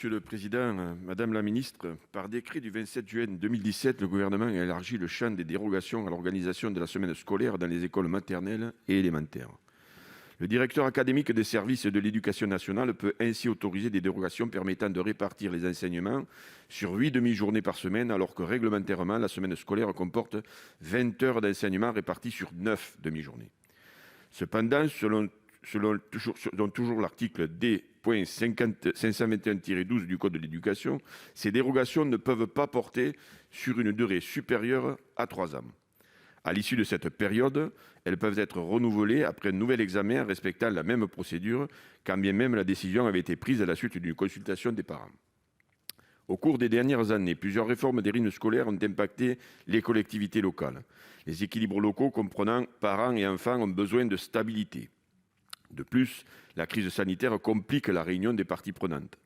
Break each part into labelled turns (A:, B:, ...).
A: Monsieur le Président, Madame la Ministre, par décret du 27 juin 2017, le gouvernement a élargi le champ des dérogations à l'organisation de la semaine scolaire dans les écoles maternelles et élémentaires. Le directeur académique des services de l'éducation nationale peut ainsi autoriser des dérogations permettant de répartir les enseignements sur 8 demi-journées par semaine, alors que réglementairement, la semaine scolaire comporte 20 heures d'enseignement réparties sur 9 demi-journées. Cependant, selon toujours l'article D.521-12 du Code de l'éducation, ces dérogations ne peuvent pas porter sur une durée supérieure à 3 ans. À l'issue de cette période, elles peuvent être renouvelées après un nouvel examen respectant la même procédure, quand bien même la décision avait été prise à la suite d'une consultation des parents. Au cours des dernières années, plusieurs réformes des rythmes scolaires ont impacté les collectivités locales. Les équilibres locaux comprenant parents et enfants ont besoin de stabilité. De plus, la crise sanitaire complique la réunion des parties prenantes.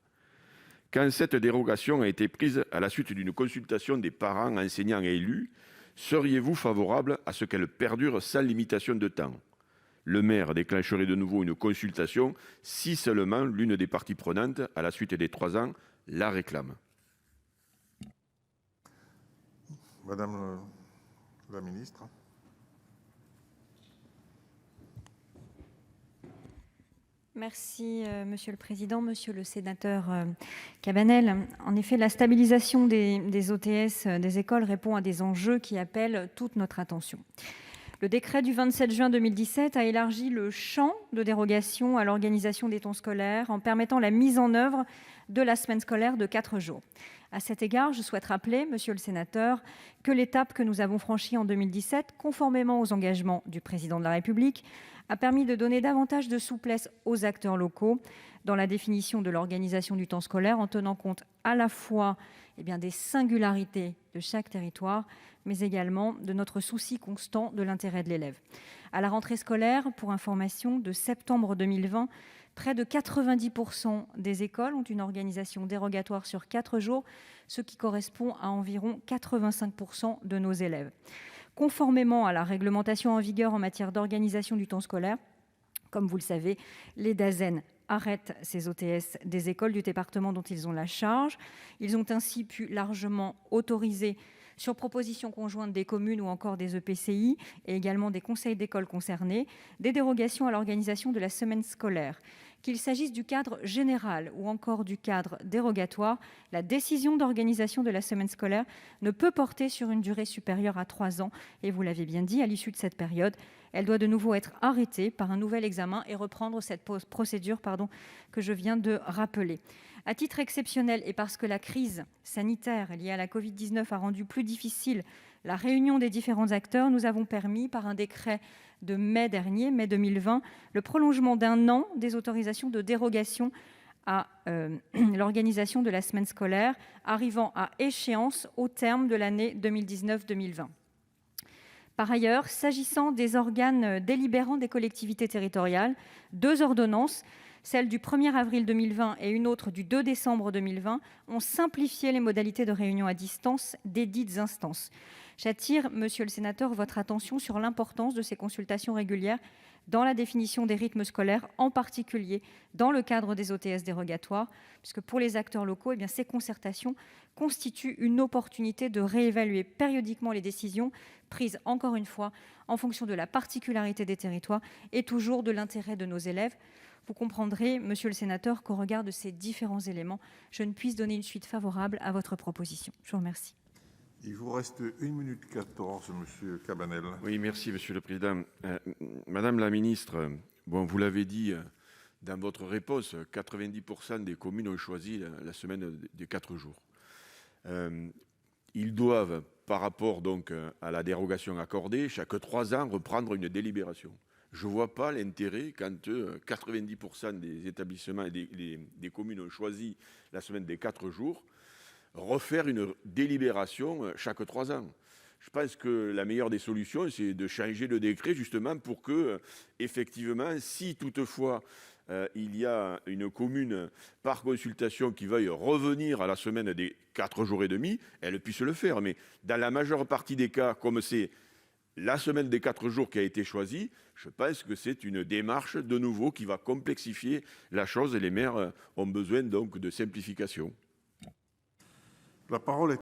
A: Quand cette dérogation a été prise à la suite d'une consultation des parents, enseignants et élus, seriez-vous favorable à ce qu'elle perdure sans limitation de temps ? Le maire déclencherait de nouveau une consultation si seulement l'une des parties prenantes, à la suite des 3 ans, la réclame.
B: Madame la ministre.
C: Merci, Monsieur le Président. Monsieur le sénateur Cabanel, en effet, la stabilisation des OTS des écoles répond à des enjeux qui appellent toute notre attention. Le décret du 27 juin 2017 a élargi le champ de dérogation à l'organisation des temps scolaires en permettant la mise en œuvre de la semaine scolaire de 4 jours. À cet égard, je souhaite rappeler, monsieur le sénateur, que l'étape que nous avons franchie en 2017, conformément aux engagements du Président de la République, a permis de donner davantage de souplesse aux acteurs locaux dans la définition de l'organisation du temps scolaire, en tenant compte à la fois des singularités de chaque territoire, mais également de notre souci constant de l'intérêt de l'élève. À la rentrée scolaire, pour information, de septembre 2020, près de 90% des écoles ont une organisation dérogatoire sur 4 jours, ce qui correspond à environ 85% de nos élèves. Conformément à la réglementation en vigueur en matière d'organisation du temps scolaire, comme vous le savez, les DAZEN arrêtent ces OTS des écoles du département dont ils ont la charge. Ils ont ainsi pu largement autoriser, sur proposition conjointe des communes ou encore des EPCI et également des conseils d'école concernés, des dérogations à l'organisation de la semaine scolaire. Qu'il s'agisse du cadre général ou encore du cadre dérogatoire, la décision d'organisation de la semaine scolaire ne peut porter sur une durée supérieure à 3 ans. Et vous l'avez bien dit, à l'issue de cette période, elle doit de nouveau être arrêtée par un nouvel examen et reprendre cette procédure que je viens de rappeler. À titre exceptionnel et parce que la crise sanitaire liée à la Covid-19 a rendu plus difficile la réunion des différents acteurs, nous avons permis, par un décret de mai 2020, le prolongement d'1 an des autorisations de dérogation à l'organisation de la semaine scolaire, arrivant à échéance au terme de l'année 2019-2020. Par ailleurs, s'agissant des organes délibérants des collectivités territoriales, 2 ordonnances, celle du 1er avril 2020 et une autre du 2 décembre 2020, ont simplifié les modalités de réunion à distance des dites instances. J'attire, monsieur le sénateur, votre attention sur l'importance de ces consultations régulières dans la définition des rythmes scolaires, en particulier dans le cadre des OTS dérogatoires, puisque pour les acteurs locaux, ces concertations constituent une opportunité de réévaluer périodiquement les décisions prises, encore une fois, en fonction de la particularité des territoires et toujours de l'intérêt de nos élèves. Vous comprendrez, monsieur le sénateur, qu'au regard de ces différents éléments, je ne puisse donner une suite favorable à votre proposition. Je vous remercie.
B: Il vous reste 1 minute 14, monsieur Cabanel.
A: Oui, merci, Monsieur le Président. Madame la Ministre, vous l'avez dit dans votre réponse, 90% des communes ont choisi la semaine des 4 jours. Ils doivent, par rapport donc à la dérogation accordée, chaque 3 ans reprendre une délibération. Je ne vois pas l'intérêt quand 90% des établissements et des communes ont choisi la semaine des 4 jours, refaire une délibération chaque 3 ans. Je pense que la meilleure des solutions, c'est de changer le décret justement pour que, effectivement, si toutefois il y a une commune par consultation qui veuille revenir à la semaine des 4 jours et demi, elle puisse le faire. Mais dans la majeure partie des cas, comme c'est la semaine des 4 jours qui a été choisie, je pense que c'est une démarche de nouveau qui va complexifier la chose et les maires ont besoin donc de simplification.
B: La parole est